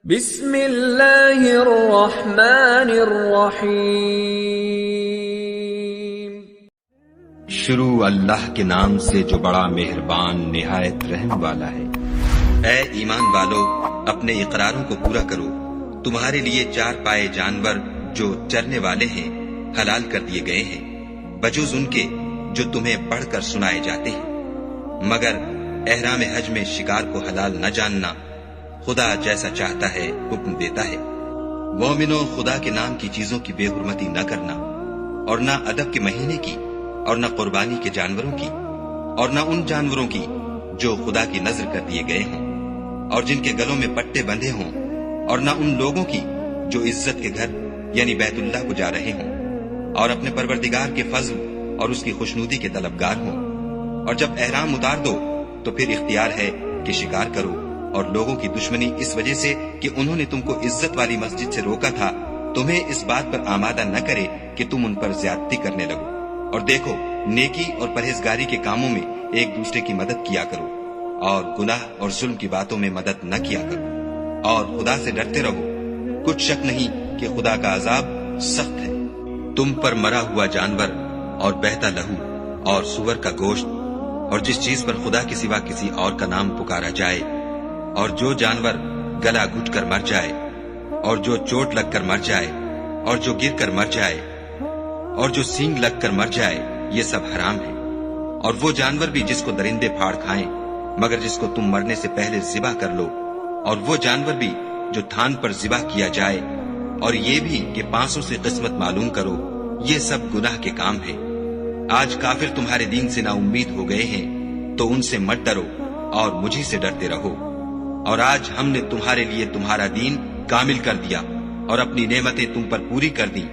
بسم اللہ الرحمن الرحیم۔ شروع اللہ کے نام سے جو بڑا مہربان نہایت رحم والا ہے۔ اے ایمان والو، اپنے اقراروں کو پورا کرو۔ تمہارے لیے چار پائے جانور جو چرنے والے ہیں حلال کر دیے گئے ہیں، بجز ان کے جو تمہیں پڑھ کر سنائے جاتے ہیں، مگر احرام حج میں شکار کو حلال نہ جاننا۔ خدا جیسا چاہتا ہے حکم دیتا ہے۔ مومنوں، خدا کے نام کی چیزوں کی بے حرمتی نہ کرنا، اور نہ ادب کے مہینے کی، اور نہ قربانی کے جانوروں کی، اور نہ ان جانوروں کی جو خدا کی نذر کر دیے گئے ہوں اور جن کے گلوں میں پٹے بندھے ہوں، اور نہ ان لوگوں کی جو عزت کے گھر یعنی بیت اللہ کو جا رہے ہوں اور اپنے پروردگار کے فضل اور اس کی خوشنودی کے طلبگار ہوں۔ اور جب احرام اتار دو تو پھر اختیار ہے کہ شکار کرو، اور لوگوں کی دشمنی اس وجہ سے کہ انہوں نے تم کو عزت والی مسجد سے روکا تھا تمہیں اس بات پر آمادہ نہ کرے کہ تم ان پر زیادتی کرنے لگو۔ اور دیکھو، نیکی اور پرہیزگاری کے کاموں میں ایک دوسرے کی مدد کیا کرو، اور گناہ اور ظلم کی باتوں میں مدد نہ کیا کرو، اور خدا سے ڈرتے رہو۔ کچھ شک نہیں کہ خدا کا عذاب سخت ہے۔ تم پر مرا ہوا جانور اور بہتا لہو اور سور کا گوشت اور جس چیز پر خدا کے سوا کسی اور کا نام پکارا جائے، اور جو جانور گلا گھٹ کر مر جائے، اور جو چوٹ لگ کر مر جائے، اور جو گر کر مر جائے، اور جو سینگ لگ کر مر جائے، یہ سب حرام ہے۔ اور وہ جانور بھی جس کو درندے پھاڑ کھائیں مگر جس کو تم مرنے سے پہلے ذبح کر لو، اور وہ جانور بھی جو تھان پر ذبح کیا جائے، اور یہ بھی کہ پانسوں سے قسمت معلوم کرو، یہ سب گناہ کے کام ہیں۔ آج کافر تمہارے دین سے نا امید ہو گئے ہیں تو ان سے مت ڈرو اور مجھی سے ڈرتے رہو۔ اور آج ہم نے تمہارے لیے تمہارا دین کامل کر دیا اور اپنی نعمتیں تم پر پوری کر دی،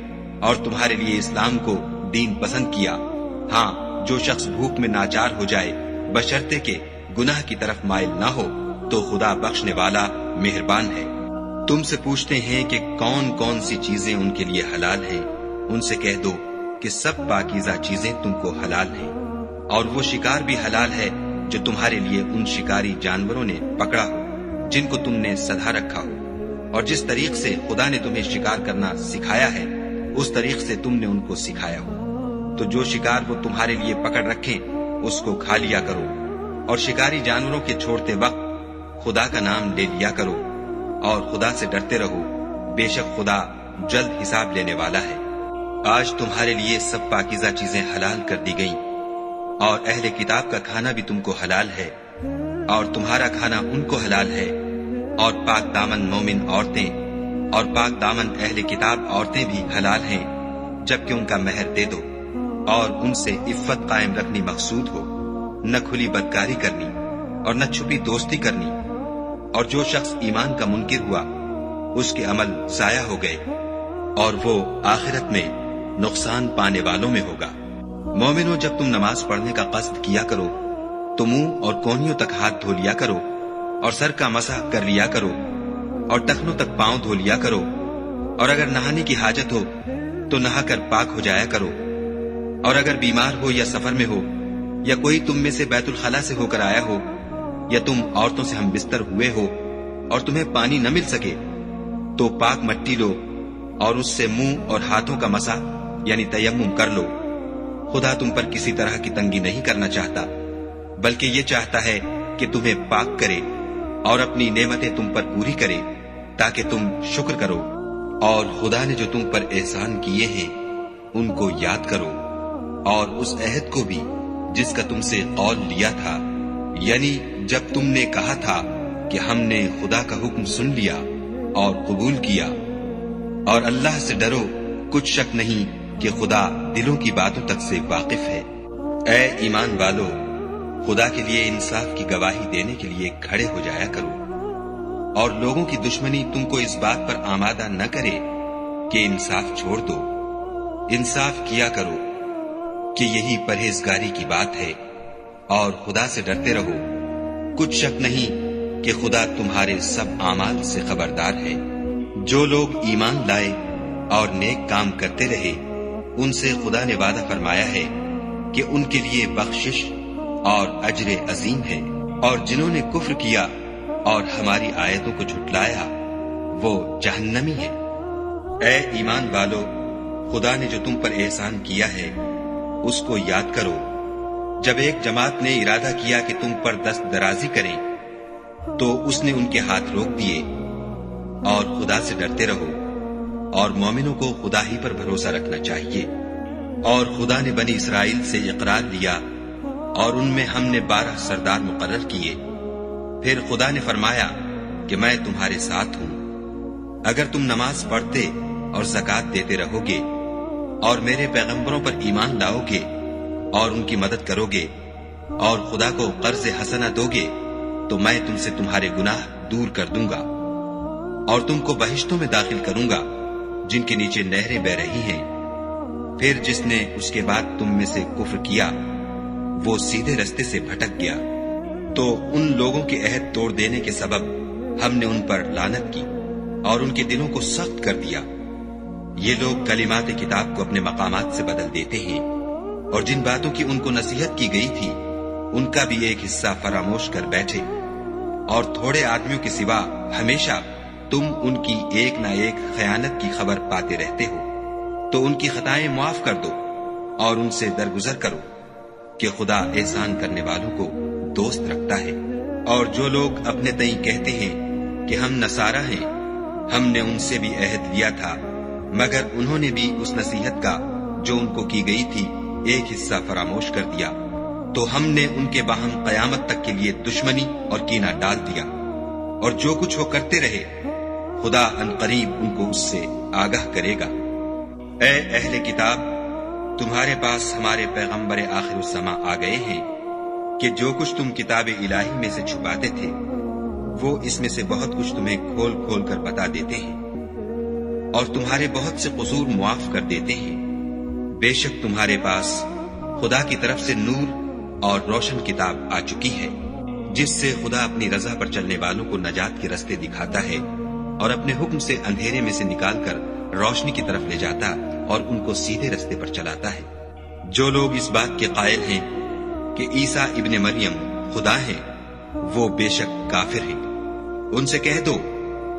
اور تمہارے لیے اسلام کو دین پسند کیا۔ ہاں، جو شخص بھوک میں ناچار ہو جائے بشرطے کہ گناہ کی طرف مائل نہ ہو تو خدا بخشنے والا مہربان ہے۔ تم سے پوچھتے ہیں کہ کون کون سی چیزیں ان کے لیے حلال ہیں، ان سے کہہ دو کہ سب پاکیزہ چیزیں تم کو حلال ہیں، اور وہ شکار بھی حلال ہے جو تمہارے لیے ان شکاری جانوروں نے پکڑا ہو جن کو تم نے سدھا رکھا ہو، اور جس طریق سے خدا نے تمہیں شکار کرنا سکھایا ہے اس طریق سے تم نے ان کو سکھایا ہو۔ تو جو شکار وہ تمہارے لیے پکڑ رکھیں اس کو کھا لیا کرو، اور شکاری جانوروں کے چھوڑتے وقت خدا کا نام لے لیا کرو، اور خدا سے ڈرتے رہو، بے شک خدا جلد حساب لینے والا ہے۔ آج تمہارے لیے سب پاکیزہ چیزیں حلال کر دی گئیں، اور اہل کتاب کا کھانا بھی تم کو حلال ہے، اور تمہارا کھانا ان کو حلال ہے، اور پاک دامن مومن عورتیں اور پاک دامن اہل کتاب عورتیں بھی حلال ہیں، جبکہ ان کا مہر دے دو، اور ان سے عفت قائم رکھنی مقصود ہو، نہ کھلی بدکاری کرنی اور نہ چھپی دوستی کرنی۔ اور جو شخص ایمان کا منکر ہوا اس کے عمل ضائع ہو گئے، اور وہ آخرت میں نقصان پانے والوں میں ہوگا۔ مومنوں، جب تم نماز پڑھنے کا قصد کیا کرو تو منہ اور کونیوں تک ہاتھ دھو لیا کرو، اور سر کا مسح کر لیا کرو، اور ٹخنوں تک پاؤں دھو لیا کرو، اور اگر نہانے کی حاجت ہو تو نہا کر پاک ہو جایا کرو، اور اگر بیمار ہو یا سفر میں ہو، یا کوئی تم میں سے بیت الخلا سے ہو کر آیا ہو، یا تم عورتوں سے ہم بستر ہوئے ہو اور تمہیں پانی نہ مل سکے، تو پاک مٹی لو اور اس سے منہ اور ہاتھوں کا مسح یعنی تیمم کر لو۔ خدا تم پر کسی طرح کی تنگی نہیں کرنا چاہتا، بلکہ یہ چاہتا ہے کہ تمہیں پاک کرے اور اپنی نعمتیں تم پر پوری کرے تاکہ تم شکر کرو۔ اور خدا نے جو تم پر احسان کیے ہیں ان کو یاد کرو، اور اس عہد کو بھی جس کا تم سے قول لیا تھا، یعنی جب تم نے کہا تھا کہ ہم نے خدا کا حکم سن لیا اور قبول کیا۔ اور اللہ سے ڈرو، کچھ شک نہیں کہ خدا دلوں کی باتوں تک سے واقف ہے۔ اے ایمان والو، خدا کے لیے انصاف کی گواہی دینے کے لیے کھڑے ہو جایا کرو، اور لوگوں کی دشمنی تم کو اس بات پر آمادہ نہ کرے کہ انصاف چھوڑ دو۔ انصاف کیا کرو کہ یہی پرہیزگاری کی بات ہے، اور خدا سے ڈرتے رہو۔ کچھ شک نہیں کہ خدا تمہارے سب اعمال سے خبردار ہے۔ جو لوگ ایمان لائے اور نیک کام کرتے رہے ان سے خدا نے وعدہ فرمایا ہے کہ ان کے لیے بخشش اور اجر عظیم ہے، اور جنہوں نے کفر کیا اور ہماری آیتوں کو جھٹلایا وہ جہنمی ہے۔ اے ایمان والو، خدا نے جو تم پر احسان کیا ہے اس کو یاد کرو۔ جب ایک جماعت نے ارادہ کیا کہ تم پر دست درازی کریں تو اس نے ان کے ہاتھ روک دیے، اور خدا سے ڈرتے رہو، اور مومنوں کو خدا ہی پر بھروسہ رکھنا چاہیے۔ اور خدا نے بنی اسرائیل سے اقرار لیا اور ان میں ہم نے 12 سردار مقرر کیے۔ پھر خدا نے فرمایا کہ میں تمہارے ساتھ ہوں، اگر تم نماز پڑھتے اور زکوٰۃ دیتے رہو گے اور میرے پیغمبروں پر ایمان لاؤ گے اور ان کی مدد کرو گے اور خدا کو قرض حسنہ دو گے تو میں تم سے تمہارے گناہ دور کر دوں گا اور تم کو بہشتوں میں داخل کروں گا جن کے نیچے نہریں بہ رہی ہیں۔ پھر جس نے اس کے بعد تم میں سے کفر کیا وہ سیدھے رستے سے بھٹک گیا، تو ان لوگوں کے عہد توڑ دینے کے سبب ہم نے ان پر لعنت کی اور ان کے دلوں کو سخت کر دیا۔ یہ لوگ کلمات کتاب کو اپنے مقامات سے بدل دیتے ہیں، اور جن باتوں کی ان کو نصیحت کی گئی تھی ان کا بھی ایک حصہ فراموش کر بیٹھے، اور تھوڑے آدمیوں کے سوا ہمیشہ تم ان کی ایک نہ ایک خیانت کی خبر پاتے رہتے ہو۔ تو ان کی خطائیں معاف کر دو اور ان سے درگزر کرو کہ خدا احسان کرنے والوں کو دوست رکھتا ہے۔ اور جو لوگ اپنے تئیں کہتے ہیں کہ ہم نصارہ ہیں، ہم نے ان سے بھی عہد لیا تھا، مگر انہوں نے بھی اس نصیحت کا جو ان کو کی گئی تھی ایک حصہ فراموش کر دیا، تو ہم نے ان کے باہم قیامت تک کے لیے دشمنی اور کینہ ڈال دیا۔ اور جو کچھ وہ کرتے رہے خدا عنقریب ان کو اس سے آگاہ کرے گا۔ اے اہل کتاب، تمہارے پاس ہمارے پیغمبر آخر الزماں آ گئے ہیں کہ جو کچھ تم کتاب الہی میں سے چھپاتے تھے وہ اس میں سے بہت کچھ تمہیں کھول کھول کر بتا دیتے ہیں، اور تمہارے بہت سے قصور معاف کر دیتے ہیں۔ بے شک تمہارے پاس خدا کی طرف سے نور اور روشن کتاب آ چکی ہے، جس سے خدا اپنی رضا پر چلنے والوں کو نجات کے رستے دکھاتا ہے اور اپنے حکم سے اندھیرے میں سے نکال کر روشنی کی طرف لے جاتا اور ان کو سیدھے رستے پر چلاتا ہے۔ جو لوگ اس بات کے قائل ہیں کہ عیسیٰ ابن مریم خدا ہیں وہ بے شک کافر ہیں۔ ان سے کہہ دو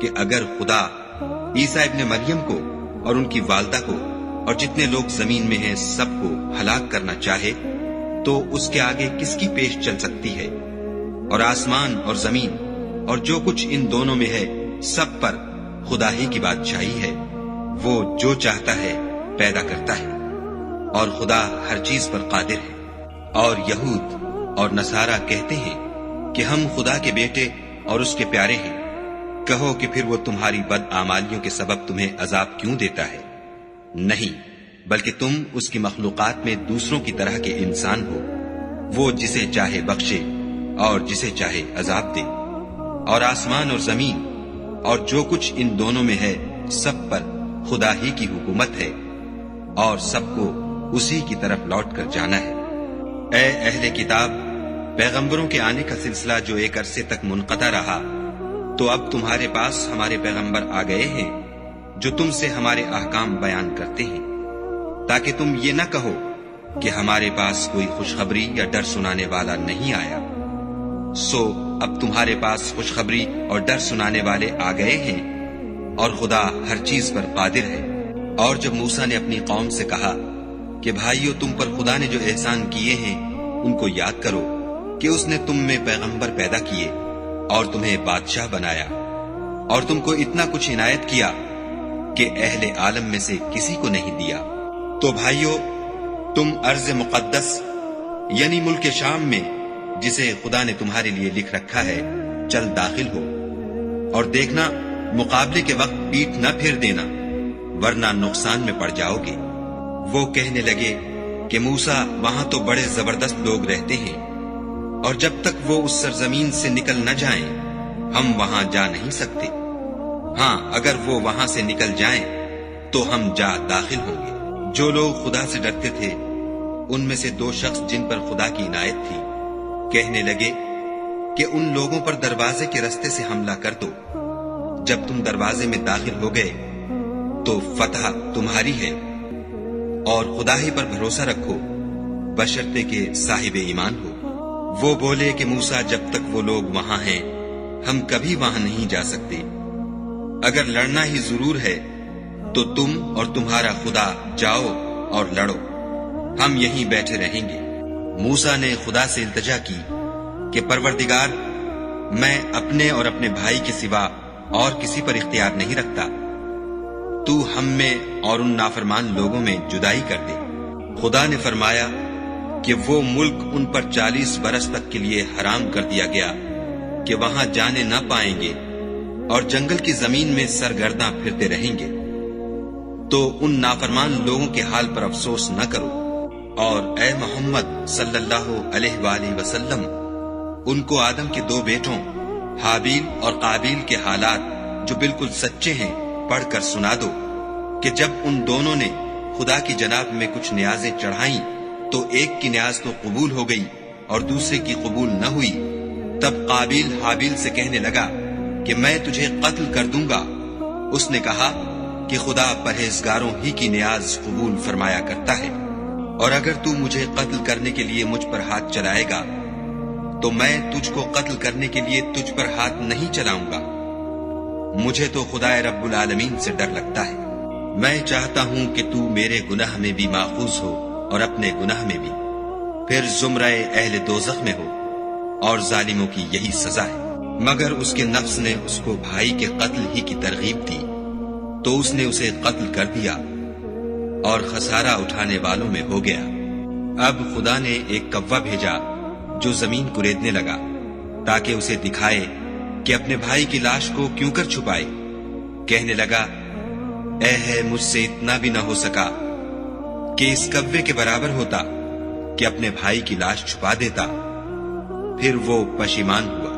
کہ اگر خدا عیسیٰ ابن مریم کو اور ان کی والدہ کو اور جتنے لوگ زمین میں ہیں سب کو ہلاک کرنا چاہے تو اس کے آگے کس کی پیش چل سکتی ہے؟ اور آسمان اور زمین اور جو کچھ ان دونوں میں ہے سب پر خدا ہی کی بادشاہی ہے۔ وہ جو چاہتا ہے پیدا کرتا ہے، اور خدا ہر چیز پر قادر ہے۔ اور یہود اور نصارہ کہتے ہیں کہ ہم خدا کے بیٹے اور اس کے پیارے ہیں۔ کہو کہ پھر وہ تمہاری بد اعمالیوں کے سبب تمہیں عذاب کیوں دیتا ہے؟ نہیں، بلکہ تم اس کی مخلوقات میں دوسروں کی طرح کے انسان ہو۔ وہ جسے چاہے بخشے اور جسے چاہے عذاب دے۔ اور آسمان اور زمین اور جو کچھ ان دونوں میں ہے سب پر خدا ہی کی حکومت ہے، اور سب کو اسی کی طرف لوٹ کر جانا ہے۔ اے اہل کتاب، پیغمبروں کے آنے کا سلسلہ جو ایک عرصے تک منقطع رہا، تو اب تمہارے پاس ہمارے پیغمبر آ گئے ہیں جو تم سے ہمارے احکام بیان کرتے ہیں، تاکہ تم یہ نہ کہو کہ ہمارے پاس کوئی خوشخبری یا ڈر سنانے والا نہیں آیا۔ سو اب تمہارے پاس خوشخبری اور ڈر سنانے والے آ گئے ہیں، اور خدا ہر چیز پر قادر ہے۔ اور جب موسیٰ نے اپنی قوم سے کہا کہ بھائیو، تم پر خدا نے جو احسان کیے ہیں ان کو یاد کرو کہ اس نے تم میں پیغمبر پیدا کیے اور تمہیں بادشاہ بنایا، اور تم کو اتنا کچھ عنایت کیا کہ اہل عالم میں سے کسی کو نہیں دیا۔ تو بھائیو، تم ارض مقدس یعنی ملک شام میں جسے خدا نے تمہارے لیے لکھ رکھا ہے چل داخل ہو، اور دیکھنا مقابلے کے وقت پیٹھ نہ پھیر دینا ورنہ نقصان میں پڑ جاؤ گے۔ وہ کہنے لگے کہ موسیٰ، وہاں تو بڑے زبردست لوگ رہتے ہیں، اور جب تک وہ اس سرزمین سے نکل نہ جائیں ہم وہاں جا نہیں سکتے۔ ہاں، اگر وہ وہاں سے نکل جائیں تو ہم جا داخل ہوں گے۔ جو لوگ خدا سے ڈرتے تھے ان میں سے 2 شخص جن پر خدا کی عنایت تھی کہنے لگے کہ ان لوگوں پر دروازے کے رستے سے حملہ کر دو۔ جب تم دروازے میں داخل ہو گئے تو فتح تمہاری ہے، اور خدا ہی پر بھروسہ رکھو بشرطے کہ صاحب ایمان ہو۔ وہ بولے کہ موسیٰ، جب تک وہ لوگ وہاں ہیں ہم کبھی وہاں نہیں جا سکتے۔ اگر لڑنا ہی ضرور ہے تو تم اور تمہارا خدا جاؤ اور لڑو، ہم یہیں بیٹھے رہیں گے۔ موسیٰ نے خدا سے التجا کی کہ پروردگار، میں اپنے اور اپنے بھائی کے سوا اور کسی پر اختیار نہیں رکھتا، تو ہم میں اور ان نافرمان لوگوں میں جدائی کر دے۔ خدا نے فرمایا کہ وہ ملک ان پر 40 برس تک کے لیے حرام کر دیا گیا کہ وہاں جانے نہ پائیں گے اور جنگل کی زمین میں سرگرداں پھرتے رہیں گے۔ تو ان نافرمان لوگوں کے حال پر افسوس نہ کرو، اور اے محمد صلی اللہ علیہ وآلہ وسلم ان کو آدم کے 2 بیٹوں حابیل اور قابیل کے حالات جو بالکل سچے ہیں پڑھ کر سنا دو کہ جب ان دونوں نے خدا کی جناب میں کچھ نیازیں چڑھائیں تو ایک کی نیاز تو قبول ہو گئی اور دوسرے کی قبول نہ ہوئی۔ تب قابیل حابیل سے کہنے لگا کہ میں تجھے قتل کر دوں گا۔ اس نے کہا کہ خدا پرہیزگاروں ہی کی نیاز قبول فرمایا کرتا ہے، اور اگر تو مجھے قتل کرنے کے لیے مجھ پر ہاتھ چلائے گا تو میں تجھ کو قتل کرنے کے لیے تجھ پر ہاتھ نہیں چلاؤں گا۔ مجھے تو خدا رب العالمین سے ڈر لگتا ہے، میں چاہتا ہوں کہ تو میرے گناہ میں بھی ماخوذ ہو اور اپنے گناہ میں بھی، پھر زمرہ اہل دوزخ میں ہو، اور ظالموں کی یہی سزا ہے۔ مگر اس کے نفس نے اس کو بھائی کے قتل ہی کی ترغیب دی، تو اس نے اسے قتل کر دیا اور خسارہ اٹھانے والوں میں ہو گیا۔ اب خدا نے ایک کوا بھیجا جو زمین کریدنے لگا تاکہ اسے دکھائے کہ اپنے بھائی کی لاش کو کیوں کر چھپائے۔ کہنے لگا، اے ہے مجھ سے اتنا بھی نہ ہو سکا کہ اس کوے کے برابر ہوتا کہ اپنے بھائی کی لاش چھپا دیتا۔ پھر وہ پشیمان ہوا۔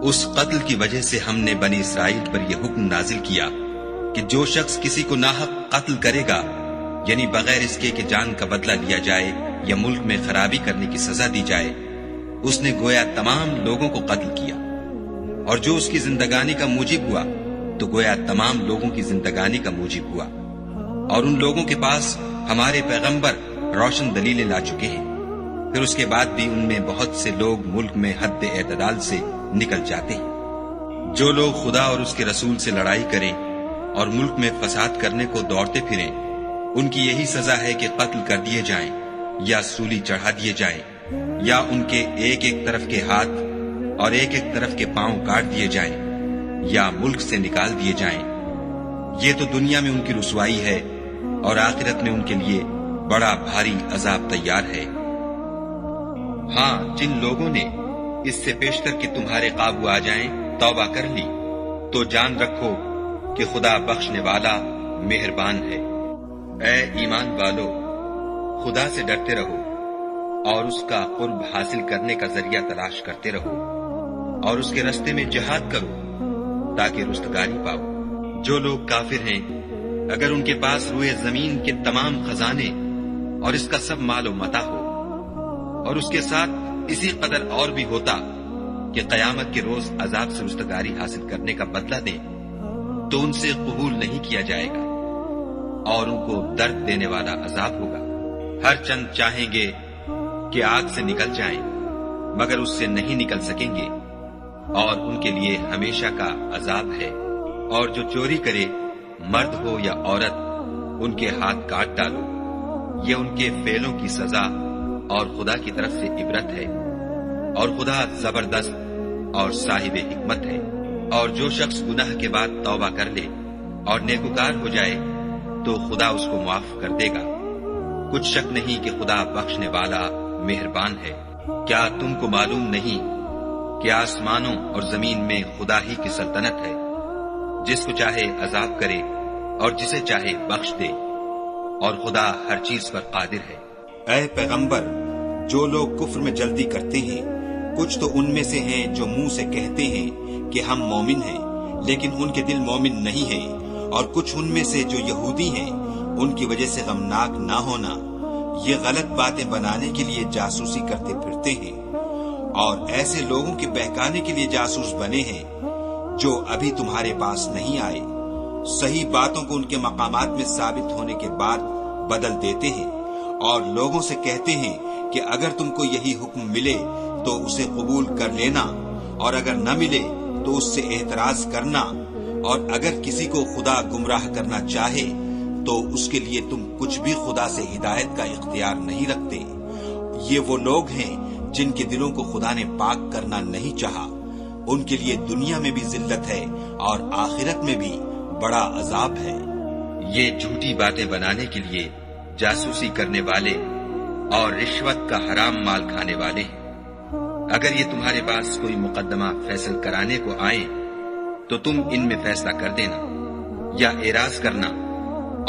اس قتل کی وجہ سے ہم نے بنی اسرائیل پر یہ حکم نازل کیا کہ جو شخص کسی کو ناحق قتل کرے گا، یعنی بغیر اس کے کہ جان کا بدلہ لیا جائے یا ملک میں خرابی کرنے کی سزا دی جائے، اس نے گویا تمام لوگوں کو قتل کیا، اور جو اس کی زندگانی کا موجب ہوا تو گویا تمام لوگوں کی زندگانی کا موجب ہوا۔ اور ان لوگوں کے پاس ہمارے پیغمبر روشن دلیلیں لا چکے ہیں، پھر اس کے بعد بھی ان میں بہت سے لوگ ملک میں حد اعتدال سے نکل جاتے ہیں۔ جو لوگ خدا اور اس کے رسول سے لڑائی کریں اور ملک میں فساد کرنے کو دوڑتے پھریں، ان کی یہی سزا ہے کہ قتل کر دیے جائیں یا سولی چڑھا دیے جائیں، یا ان کے ایک ایک طرف کے ہاتھ اور ایک ایک طرف کے پاؤں کاٹ دیے جائیں، یا ملک سے نکال دیے جائیں۔ یہ تو دنیا میں ان کی رسوائی ہے، اور آخرت میں ان کے لیے بڑا بھاری عذاب تیار ہے۔ ہاں، جن لوگوں نے اس سے پیشتر کہ تمہارے قابو آ جائیں توبہ کر لی، تو جان رکھو کہ خدا بخشنے والا مہربان ہے۔ اے ایمان والو، خدا سے ڈرتے رہو اور اس کا قرب حاصل کرنے کا ذریعہ تلاش کرتے رہو، اور اس کے رستے میں جہاد کرو تاکہ رستگاری پاؤ۔ جو لوگ کافر ہیں، اگر ان کے پاس روئے زمین کے تمام خزانے اور اس کا سب مال و متاع ہو، اور اس کے ساتھ اسی قدر اور بھی ہوتا کہ قیامت کے روز عذاب سے رستگاری حاصل کرنے کا بدلہ دیں، تو ان سے قبول نہیں کیا جائے گا، اور ان کو درد دینے والا عذاب ہوگا۔ ہر چند چاہیں گے کہ آگ سے نکل جائیں، مگر اس سے نہیں نکل سکیں گے، اور ان کے لیے ہمیشہ کا عذاب ہے۔ اور جو چوری کرے، مرد ہو یا عورت، ان کے ہاتھ کاٹ ڈالو، یہ ان کے فعلوں کی سزا اور خدا کی طرف سے عبرت ہے، اور خدا زبردست اور صاحب حکمت ہے۔ اور جو شخص گناہ کے بعد توبہ کر لے اور نیکوکار ہو جائے تو خدا اس کو معاف کر دے گا۔ کچھ شک نہیں کہ خدا بخشنے والا مہربان ہے۔ کیا تم کو معلوم نہیں کہ آسمانوں اور زمین میں خدا ہی کی سلطنت ہے، جس کو چاہے عذاب کرے اور جسے چاہے بخش دے، اور خدا ہر چیز پر قادر ہے۔ اے پیغمبر، جو لوگ کفر میں جلدی کرتے ہیں، کچھ تو ان میں سے ہیں جو منہ سے کہتے ہیں کہ ہم مومن ہیں، لیکن ان کے دل مومن نہیں ہیں، اور کچھ ان میں سے جو یہودی ہیں، ان کی وجہ سے غمناک نہ ہونا، یہ غلط باتیں بنانے کے لیے جاسوسی کرتے پھرتے ہیں، اور ایسے لوگوں کے بہکانے کے لیے جاسوس بنے ہیں جو ابھی تمہارے پاس نہیں آئے، صحیح باتوں کو ان کے مقامات میں ثابت ہونے کے بعد بدل دیتے ہیں، اور لوگوں سے کہتے ہیں کہ اگر تم کو یہی حکم ملے تو اسے قبول کر لینا، اور اگر نہ ملے تو اس سے اعتراض کرنا، اور اگر کسی کو خدا گمراہ کرنا چاہے تو اس کے لیے تم کچھ بھی خدا سے ہدایت کا اختیار نہیں رکھتے۔ یہ وہ لوگ ہیں جن کے دلوں کو خدا نے پاک کرنا نہیں چاہا، ان کے لیے دنیا میں بھی ذلت ہے اور آخرت میں بھی بڑا عذاب ہے۔ یہ جھوٹی باتیں بنانے کے لیے جاسوسی کرنے والے اور رشوت کا حرام مال کھانے والے ہیں۔ اگر یہ تمہارے پاس کوئی مقدمہ فیصل کرانے کو آئیں تو تم ان میں فیصلہ کر دینا یا اعراض کرنا،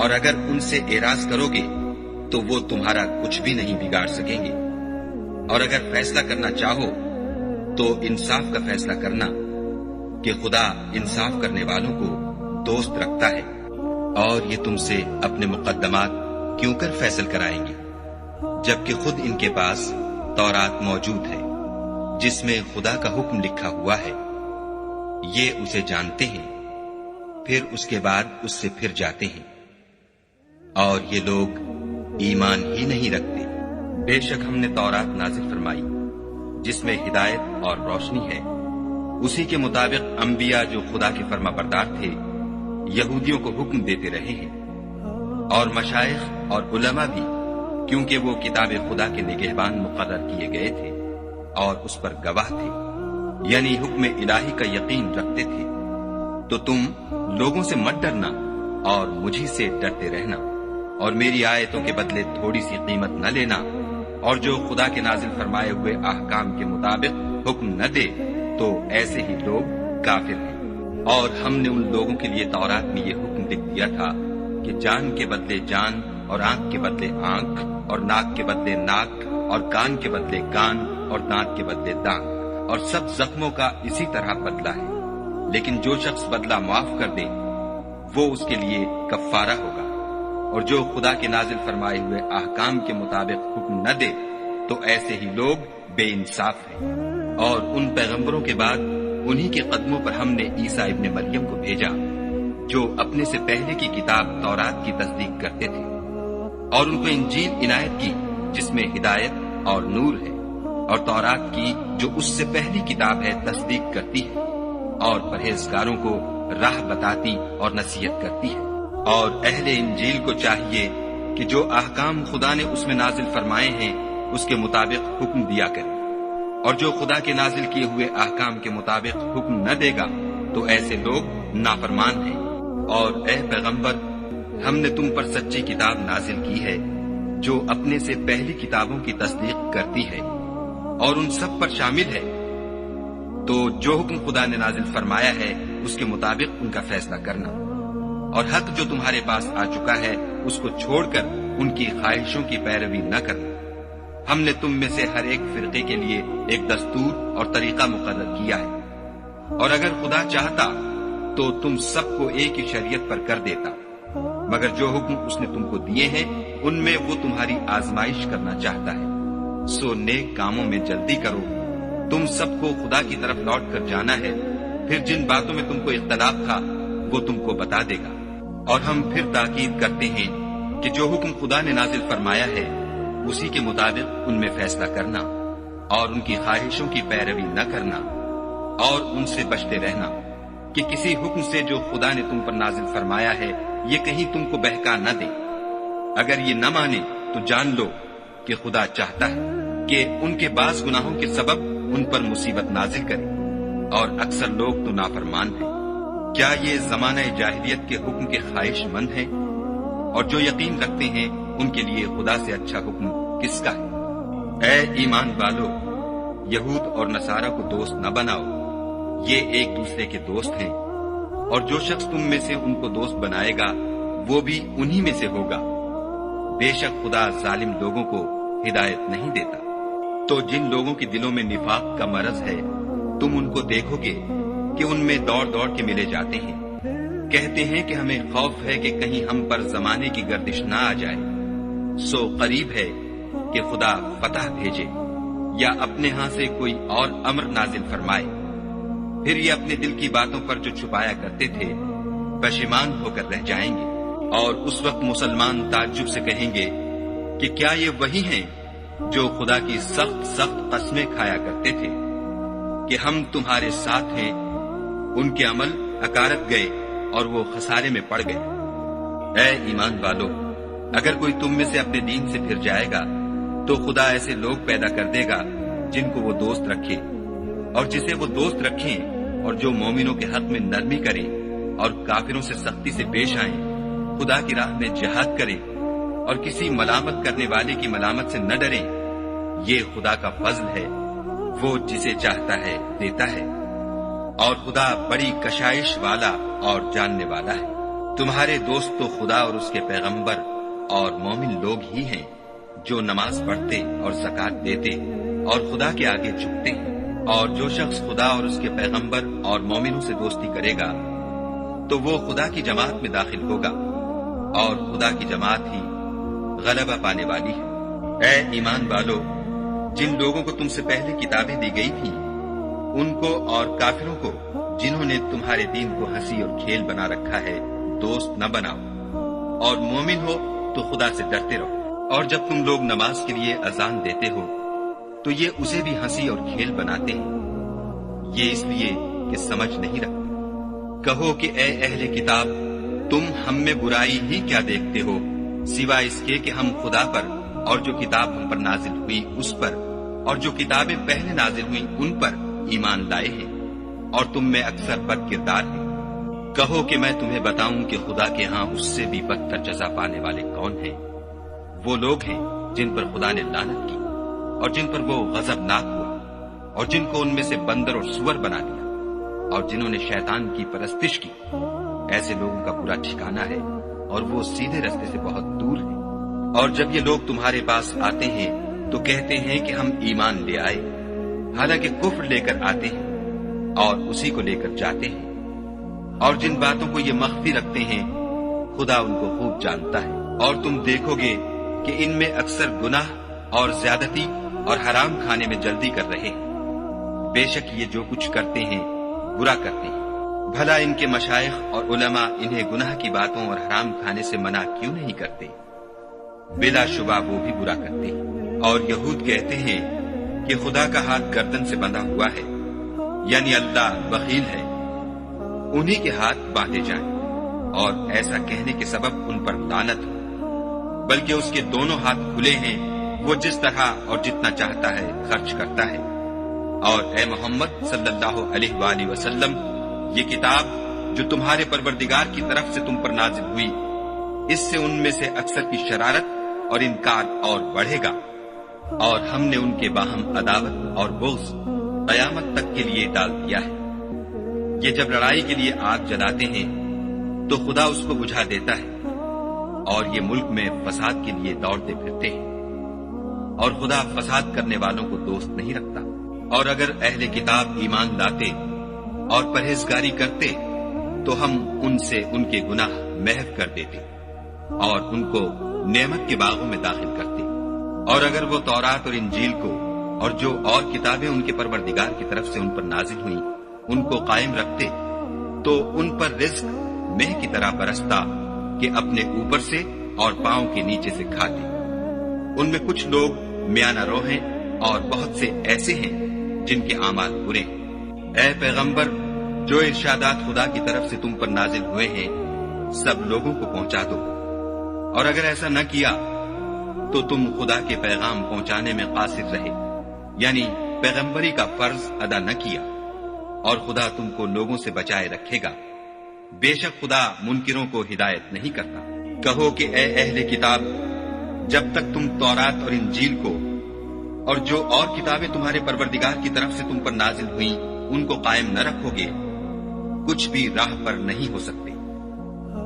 اور اگر ان سے اعراض کرو گے تو وہ تمہارا کچھ بھی نہیں بگاڑ سکیں گے، اور اگر فیصلہ کرنا چاہو تو انصاف کا فیصلہ کرنا کہ خدا انصاف کرنے والوں کو دوست رکھتا ہے۔ اور یہ تم سے اپنے مقدمات کیوں کر فیصل کرائیں گے جبکہ خود ان کے پاس تورات موجود ہے جس میں خدا کا حکم لکھا ہوا ہے۔ یہ اسے جانتے ہیں، پھر اس کے بعد اس سے پھر جاتے ہیں، اور یہ لوگ ایمان ہی نہیں رکھتے۔ بے شک ہم نے تورات نازل فرمائی جس میں ہدایت اور روشنی ہے، اسی کے مطابق انبیاء جو خدا کے فرما بردار تھے یہودیوں کو حکم دیتے رہے ہیں، اور مشائخ اور علماء بھی، کیونکہ وہ کتاب خدا کے نگہبان مقرر کیے گئے تھے اور اس پر گواہ تھے، یعنی حکم الہی کا یقین رکھتے تھے۔ تو تم لوگوں سے مت ڈرنا اور مجھی سے ڈرتے رہنا، اور میری آیتوں کے بدلے تھوڑی سی قیمت نہ لینا، اور جو خدا کے نازل فرمائے ہوئے احکام کے مطابق حکم نہ دے تو ایسے ہی لوگ کافر ہیں۔ اور ہم نے ان لوگوں کے لیے تورات میں یہ حکم لکھ دیا تھا کہ جان کے بدلے جان، اور آنکھ کے بدلے آنکھ، اور ناک کے بدلے ناک، اور کان کے بدلے کان، اور دانت کے بدلے دانت، اور سب زخموں کا اسی طرح بدلہ ہے۔ لیکن جو شخص بدلہ معاف کر دے وہ اس کے لیے کفارہ ہوگا، اور جو خدا کے نازل فرمائے ہوئے احکام کے مطابق حکم نہ دے تو ایسے ہی لوگ بے انصاف ہیں۔ اور ان پیغمبروں کے بعد انہی کے قدموں پر ہم نے عیسیٰ ابن مریم کو بھیجا جو اپنے سے پہلے کی کتاب تورات کی تصدیق کرتے تھے، اور ان کو انجیل عنایت کی جس میں ہدایت اور نور ہے، اور تورات کی جو اس سے پہلی کتاب ہے تصدیق کرتی ہے، اور پرہیزگاروں کو راہ بتاتی اور نصیحت کرتی ہے۔ اور اہل انجیل کو چاہیے کہ جو احکام خدا نے اس میں نازل فرمائے ہیں اس کے مطابق حکم دیا کرے، اور جو خدا کے نازل کیے ہوئے احکام کے مطابق حکم نہ دے گا تو ایسے لوگ نافرمان ہیں۔ اور اے پیغمبر، ہم نے تم پر سچی کتاب نازل کی ہے جو اپنے سے پہلی کتابوں کی تصدیق کرتی ہے اور ان سب پر شامل ہے۔ تو جو حکم خدا نے نازل فرمایا ہے اس کے مطابق ان کا فیصلہ کرنا، اور حق جو تمہارے پاس آ چکا ہے اس کو چھوڑ کر ان کی خواہشوں کی پیروی نہ کرنا۔ ہم نے تم میں سے ہر ایک فرقے کے لیے ایک دستور اور طریقہ مقرر کیا ہے، اور اگر خدا چاہتا تو تم سب کو ایک ہی شریعت پر کر دیتا، مگر جو حکم اس نے تم کو دیے ہیں ان میں وہ تمہاری آزمائش کرنا چاہتا ہے۔ سو نیک کاموں میں جلدی کرو، تم سب کو خدا کی طرف لوٹ کر جانا ہے، پھر جن باتوں میں تم کو اختلاف تھا وہ تم کو بتا دے گا۔ اور ہم پھر تاکید کرتے ہیں کہ جو حکم خدا نے نازل فرمایا ہے اسی کے مطابق ان میں فیصلہ کرنا، اور ان کی خواہشوں کی پیروی نہ کرنا، اور ان سے بچتے رہنا کہ کسی حکم سے جو خدا نے تم پر نازل فرمایا ہے یہ کہیں تم کو بہکا نہ دے۔ اگر یہ نہ مانے تو جان لو کہ خدا چاہتا ہے کہ ان کے بعض گناہوں کے سبب ان پر مصیبت نازل کرے، اور اکثر لوگ تو نافرمان ہیں۔ کیا یہ زمانہ جاہلیت کے حکم کے خواہش مند ہیں؟ اور جو یقین رکھتے ہیں ان کے لیے خدا سے اچھا حکم کس کا ہے؟ اے ایمان والو، یہود اور نصارہ کو دوست نہ بناؤ، یہ ایک دوسرے کے دوست ہیں، اور جو شخص تم میں سے ان کو دوست بنائے گا وہ بھی انہی میں سے ہوگا۔ بے شک خدا ظالم لوگوں کو ہدایت نہیں دیتا۔ تو جن لوگوں کے دلوں میں نفاق کا مرض ہے تم ان کو دیکھو گے کہ ان میں دوڑ دوڑ کے ملے جاتے ہیں، کہتے ہیں کہ ہمیں خوف ہے کہ کہیں ہم پر زمانے کی گردش نہ آ جائے۔ سو قریب ہے کہ خدا فتح بھیجے یا اپنے ہاں سے کوئی اور امر نازل فرمائے، پھر یہ اپنے دل کی باتوں پر جو چھپایا کرتے تھے پشیمان ہو کر رہ جائیں گے۔ اور اس وقت مسلمان تعجب سے کہیں گے کہ کیا یہ وہی ہیں جو خدا کی سخت سخت قسمیں کھایا کرتے تھے کہ ہم تمہارے ساتھ ہیں، ان کے عمل اکارت گئے اور وہ خسارے میں پڑ گئے۔ اے ایمان والو، اگر کوئی تم میں سے اپنے دین سے پھر جائے گا تو خدا ایسے لوگ پیدا کر دے گا جن کو وہ دوست رکھے، اور جسے وہ دوست رکھیں، اور جو مومنوں کے حق میں نرمی کریں اور کافروں سے سختی سے پیش آئیں، خدا کی راہ میں جہاد کریں اور کسی ملامت کرنے والے کی ملامت سے نہ ڈریں۔ یہ خدا کا فضل ہے، وہ جسے چاہتا ہے دیتا ہے، اور خدا بڑی کشائش والا اور جاننے والا ہے۔ تمہارے دوست تو خدا اور اس کے پیغمبر اور مومن لوگ ہی ہیں جو نماز پڑھتے اور زکوٰۃ دیتے اور خدا کے آگے جھکتے ہیں، اور جو شخص خدا اور اس کے پیغمبر اور مومنوں سے دوستی کرے گا تو وہ خدا کی جماعت میں داخل ہوگا، اور خدا کی جماعت ہی غلبہ پانے والی ہے۔ اے ایمان والو، جن لوگوں کو تم سے پہلے کتابیں دی گئی تھیں ان کو اور کافروں کو جنہوں نے تمہارے دین کو ہنسی اور کھیل بنا رکھا ہے دوست نہ بناؤ، اور مومن ہو تو خدا سے ڈرتے رہو۔ اور جب تم لوگ نماز کے لیے اذان دیتے ہو تو یہ اسے بھی ہنسی اور کھیل بناتے ہیں، یہ اس لیے کہ سمجھ نہیں رکھتے۔ کہو کہ اے اہل کتاب، تم ہم میں برائی ہی کیا دیکھتے ہو سوائے اس کے کہ ہم خدا پر اور جو کتاب ہم پر نازل ہوئی اس پر اور جو کتابیں پہلے نازل ہوئی ان پر ایمان لائے ہیں، اور تم میں اکثر بد کردار ہیں۔ کہو کہ میں تمہیں بتاؤں کہ خدا کے ہاں اس سے بھی بدتر جزا پانے والے کون ہیں؟ وہ لوگ ہیں جن پر خدا نے لعنت کی اور جن پر وہ غضبناک ہوا، اور جن کو ان میں سے بندر اور سور بنا دیا، اور جنہوں نے شیطان کی پرستش کی۔ ایسے لوگوں کا برا ٹھکانہ ہے اور وہ سیدھے رستے سے بہت دور ہیں۔ اور جب یہ لوگ تمہارے پاس آتے ہیں تو کہتے ہیں کہ ہم ایمان لے آئے، حالانکہ کفر لے کر آتے ہیں اور اسی کو لے کر جاتے ہیں، اور جن باتوں کو یہ مخفی رکھتے ہیں خدا ان کو خوب جانتا ہے۔ اور تم دیکھو گے کہ ان میں اکثر گناہ اور زیادتی اور حرام کھانے میں جلدی کر رہے ہیں۔ بے شک یہ جو کچھ کرتے ہیں برا کرتے ہیں، بھلا ان کے مشائخ اور علماء انہیں گناہ کی باتوں اور حرام کھانے سے منع کیوں نہیں کرتے؟ بلا شبہ وہ بھی برا کرتے ہیں۔ اور یہود کہتے ہیں کہ خدا کا ہاتھ گردن سے بندھا ہوا ہے، یعنی اللہ بخیل ہے، انہی کے ہاتھ باندھے جائیں، اور ایسا کہنے کے سبب ان پر لعنت ہو، بلکہ اس کے دونوں ہاتھ کھلے ہیں، وہ جس طرح اور جتنا چاہتا ہے خرچ کرتا ہے۔ اور اے محمد صلی اللہ علیہ وآلہ وسلم، یہ کتاب جو تمہارے پروردگار کی طرف سے تم پر نازل ہوئی، اس سے ان میں سے اکثر کی شرارت اور انکار اور بڑھے گا، اور ہم نے ان کے باہم عداوت اور بغض قیامت تک کے لیے ڈال دیا ہے۔ یہ جب لڑائی کے لیے آگ جلاتے ہیں تو خدا اس کو بجھا دیتا ہے، اور یہ ملک میں فساد کے لیے دوڑتے پھرتے ہیں، اور خدا فساد کرنے والوں کو دوست نہیں رکھتا۔ اور اگر اہل کتاب ایمان لاتے اور پرہیزگاری کرتے تو ہم ان سے ان کے گناہ محو کر دیتے اور ان کو نعمت کے باغوں میں داخل کرتے۔ اور اگر وہ تورات اور انجیل کو اور جو اور کتابیں ان کے پروردگار کی طرف سے ان پر نازل ہوئیں ان کو قائم رکھتے تو ان پر رزق مہ کی طرح برستا کہ اپنے اوپر سے اور پاؤں کے نیچے سے کھاتے۔ ان میں کچھ لوگ میانہ رو ہیں اور بہت سے ایسے ہیں جن کے اعمال برے ہیں۔ اے پیغمبر، جو ارشادات خدا کی طرف سے تم پر نازل ہوئے ہیں سب لوگوں کو پہنچا دو، اور اگر ایسا نہ کیا تو تم خدا کے پیغام پہنچانے میں قاصر رہے، یعنی پیغمبری کا فرض ادا نہ کیا، اور خدا تم کو لوگوں سے بچائے رکھے گا۔ بے شک خدا منکروں کو ہدایت نہیں کرتا۔ کہو کہ اے اہل کتاب، جب تک تم تورات اور انجیل کو اور جو اور کتابیں تمہارے پروردگار کی طرف سے تم پر نازل ہوئیں ان کو قائم نہ رکھو گے کچھ بھی راہ پر نہیں ہو سکتے۔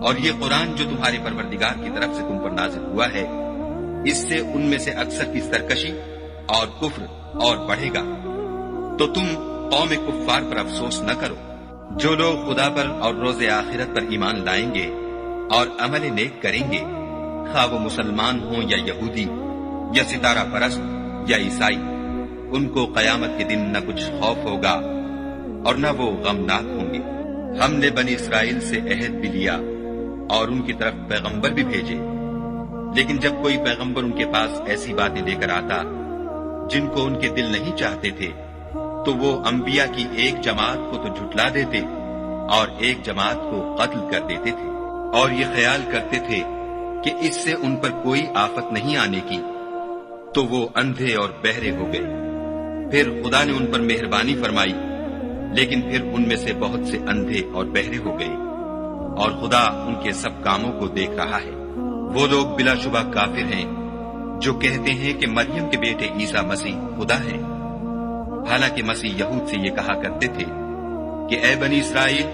اور یہ قرآن جو تمہارے پروردگار کی طرف سے تم پر نازل ہوا ہے، اس سے ان میں سے اکثر کی سرکشی اور کفر اور بڑھے گا، تو تم قوم کفار پر افسوس نہ کرو۔ جو لوگ خدا پر اور روز آخرت پر ایمان لائیں گے اور عمل نیک کریں گے، خواہ وہ مسلمان ہوں یا یہودی یا ستارہ پرست یا عیسائی، ان کو قیامت کے دن نہ کچھ خوف ہوگا اور نہ وہ غمناک ہوں گے۔ ہم نے بنی اسرائیل سے عہد بھی لیا اور ان کی طرف پیغمبر بھی بھیجے، لیکن جب کوئی پیغمبر ان کے پاس ایسی باتیں لے کر آتا جن کو ان کے دل نہیں چاہتے تھے تو وہ انبیاء کی ایک جماعت کو تو جھٹلا دیتے اور ایک جماعت کو قتل کر دیتے تھے، اور یہ خیال کرتے تھے کہ اس سے ان پر کوئی آفت نہیں آنے کی، تو وہ اندھے اور بہرے ہو گئے۔ پھر خدا نے ان پر مہربانی فرمائی، لیکن پھر ان میں سے بہت سے اندھے اور بہرے ہو گئے، اور خدا ان کے سب کاموں کو دیکھ رہا ہے۔ وہ لوگ بلا شبہ کافر ہیں جو کہتے ہیں کہ مریم کے بیٹے عیسیٰ مسیح خدا ہے، حالانکہ مسیح یہود سے یہ کہا کرتے تھے کہ اے بنی اسرائیل،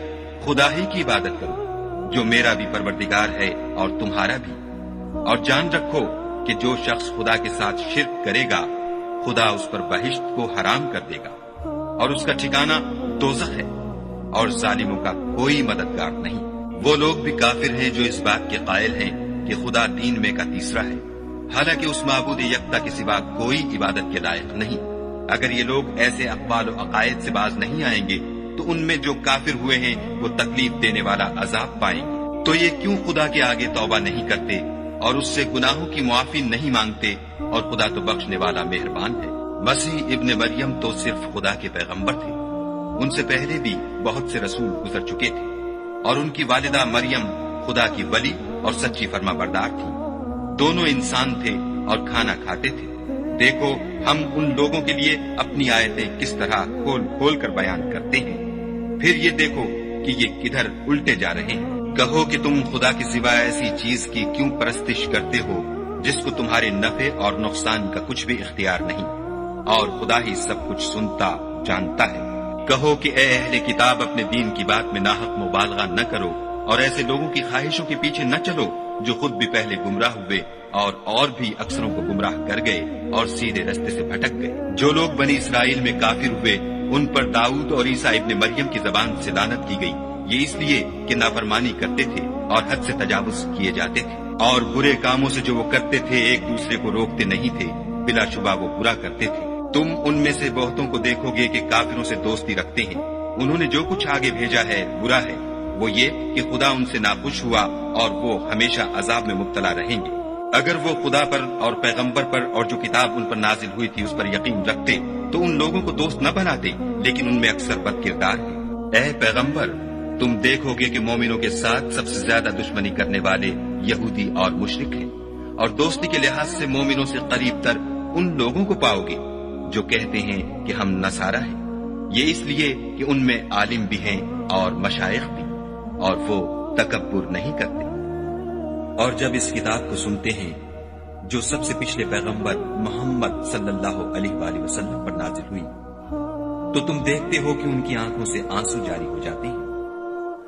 خدا ہی کی عبادت کرو جو میرا بھی پروردگار ہے اور تمہارا بھی، اور جان رکھو کہ جو شخص خدا کے ساتھ شرک کرے گا خدا اس پر بہشت کو حرام کر دے گا، اور اس کا ٹھکانہ دوزخ ہے، اور ظالموں کا کوئی مددگار نہیں۔ وہ لوگ بھی کافر ہیں جو اس بات کے قائل ہیں کہ خدا تین میں کا تیسرا ہے، حالانکہ اس معبود یکتا کے سوا کوئی عبادت کے لائق نہیں۔ اگر یہ لوگ ایسے اقوال و عقائد سے باز نہیں آئیں گے تو ان میں جو کافر ہوئے ہیں وہ تکلیف دینے والا عذاب پائیں گے۔ تو یہ کیوں خدا کے آگے توبہ نہیں کرتے اور اس سے گناہوں کی معافی نہیں مانگتے، اور خدا تو بخشنے والا مہربان ہے۔ مسیح ابن مریم تو صرف خدا کے پیغمبر تھے، ان سے پہلے بھی بہت سے رسول گزر چکے تھے، اور ان کی والدہ مریم خدا کی ولی اور سچی فرما بردار تھی۔ دونوں انسان تھے اور کھانا کھاتے تھے۔ دیکھو ہم ان لوگوں کے لیے اپنی آیتیں کس طرح کھول کھول کر بیان کرتے ہیں، پھر یہ دیکھو کہ یہ کدھر الٹے جا رہے ہیں۔ کہو کہ تم خدا کے سوا ایسی چیز کی کیوں پرستش کرتے ہو جس کو تمہارے نفع اور نقصان کا کچھ بھی اختیار نہیں، اور خدا ہی سب کچھ سنتا جانتا ہے۔ کہو کہ اے اہل کتاب، اپنے دین کی بات میں ناحق مبالغہ نہ کرو، اور ایسے لوگوں کی خواہشوں کے پیچھے نہ چلو جو خود بھی پہلے گمراہ ہوئے اور بھی اکثروں کو گمراہ کر گئے اور سیدھے رستے سے بھٹک گئے۔ جو لوگ بنی اسرائیل میں کافر ہوئے ان پر داؤد اور عیسیٰ ابن مریم کی زبان سے لعنت کی گئی، یہ اس لیے کہ نافرمانی کرتے تھے اور حد سے تجاوز کیے جاتے تھے، اور برے کاموں سے جو وہ کرتے تھے ایک دوسرے کو روکتے نہیں تھے، بلا شبہ وہ برا کرتے تھے۔ تم ان میں سے بہتوں کو دیکھو گے کہ کافروں سے دوستی رکھتے ہیں، انہوں نے جو کچھ آگے بھیجا ہے برا ہے، وہ یہ کہ خدا ان سے ناخوش ہوا اور وہ ہمیشہ عذاب میں مبتلا رہیں گے۔ اگر وہ خدا پر اور پیغمبر پر اور جو کتاب ان پر نازل ہوئی تھی اس پر یقین رکھتے تو ان لوگوں کو دوست نہ بناتے، لیکن ان میں اکثر بد کردار ہیں۔ اے پیغمبر، تم دیکھو گے کہ مومنوں کے ساتھ سب سے زیادہ دشمنی کرنے والے یہودی اور مشرک ہیں، اور دوستی کے لحاظ سے مومنوں سے قریب تر ان لوگوں کو پاؤ گے جو کہتے ہیں کہ ہم نصارہ ہیں، یہ اس لیے کہ ان میں عالم بھی ہیں اور مشائخ بھی، اور وہ تکبر نہیں کرتے۔ اور جب اس کتاب کو سنتے ہیں جو سب سے پچھلے پیغمبر محمد صلی اللہ علیہ وآلہ وسلم پر نازل ہوئی، تو تم دیکھتے ہو کہ ان کی آنکھوں سے آنسو جاری ہو جاتے ہیں،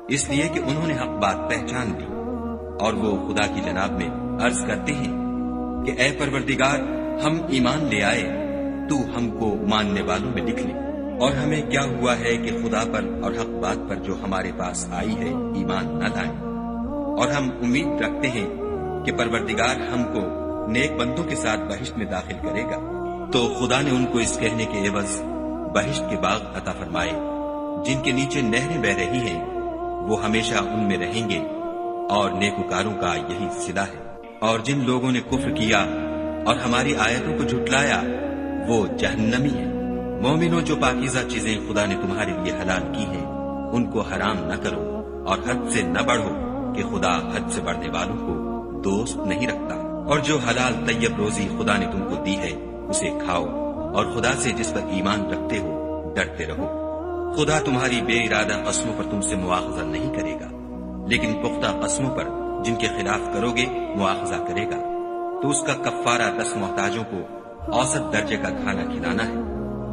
اس لیے کہ انہوں نے حق بات پہچان لی، اور وہ خدا کی جناب میں عرض کرتے ہیں کہ اے پروردگار، ہم ایمان لے آئے، تو ہم کو ماننے والوں میں لکھ لے، اور ہمیں کیا ہوا ہے کہ خدا پر اور حق بات پر جو ہمارے پاس آئی ہے ایمان نہ لائیں، اور ہم امید رکھتے ہیں کہ پروردگار ہم کو نیک بندوں کے ساتھ بہشت میں داخل کرے گا۔ تو خدا نے ان کو اس کہنے کے عوض بہشت کے باغ عطا فرمائے جن کے نیچے نہریں بہ رہی ہیں، وہ ہمیشہ ان میں رہیں گے، اور نیکوکاروں کا یہی صلہ ہے۔ اور جن لوگوں نے کفر کیا اور ہماری آیتوں کو جھٹلایا وہ جہنمی ہیں۔ مومنوں، جو پاکیزہ چیزیں خدا نے تمہارے لیے حلال کی ہیں ان کو حرام نہ کرو، اور حد سے نہ بڑھو کہ خدا حد سے بڑھنے والوں کو دوست نہیں رکھتا۔ اور جو حلال طیب روزی خدا نے تم کو دی ہے اسے کھاؤ، اور خدا سے جس پر ایمان رکھتے ہو ڈرتے رہو۔ خدا تمہاری بے ارادہ قسموں پر تم سے مواخذہ نہیں کرے گا، لیکن پختہ قسموں پر جن کے خلاف کرو گے مواخذہ کرے گا، تو اس کا کفارہ 10 محتاجوں کو اوسط درجے کا کھانا کھلانا ہے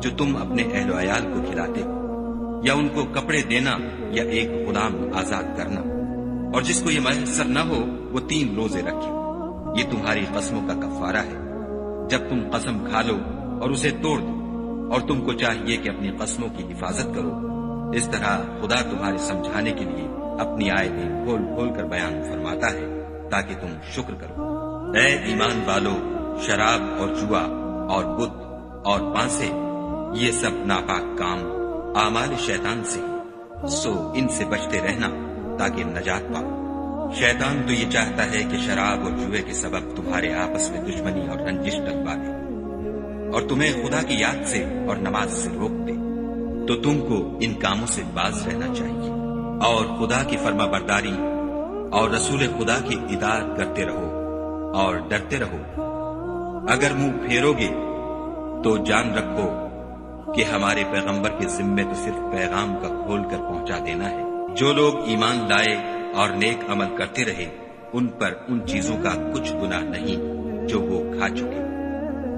جو تم اپنے اہل و عیال کو کھلاتے ہو، یا ان کو کپڑے دینا، یا ایک غلام آزاد کرنا۔ اور جس کو یہ میسر نہ ہو وہ 3 روزے رکھے، یہ تمہاری قسموں کا کفارہ ہے جب تم قسم کھا لو اور اسے توڑ دو، اور تم کو چاہیے کہ اپنی قسموں کی حفاظت کرو۔ اس طرح خدا تمہارے سمجھانے کے لیے اپنی آیتیں کھول کھول کر بیان فرماتا ہے تاکہ تم شکر کرو۔ اے ایمان والو، شراب اور جوا اور بت اور پانسے، یہ سب ناپاک کام اعمال شیطان سے، سو ان سے بچتے رہنا تاکہ نجات پاؤ۔ شیطان تو یہ چاہتا ہے کہ شراب اور جوئے کے سبب تمہارے آپس میں دشمنی اور رنجش ڈلوا دے، اور تمہیں خدا کی یاد سے اور نماز سے روک دے، تو تم کو ان کاموں سے باز رہنا چاہیے۔ اور خدا کی فرما برداری اور رسول خدا کی اطاعت کرتے رہو اور ڈرتے رہو۔ اگر منہ پھیرو گے تو جان رکھو کہ ہمارے پیغمبر کے ذمے تو صرف پیغام کا کھول کر پہنچا دینا ہے۔ جو لوگ ایمان لائے اور نیک عمل کرتے رہے ان پر ان چیزوں کا کچھ گناہ نہیں جو وہ کھا چکے،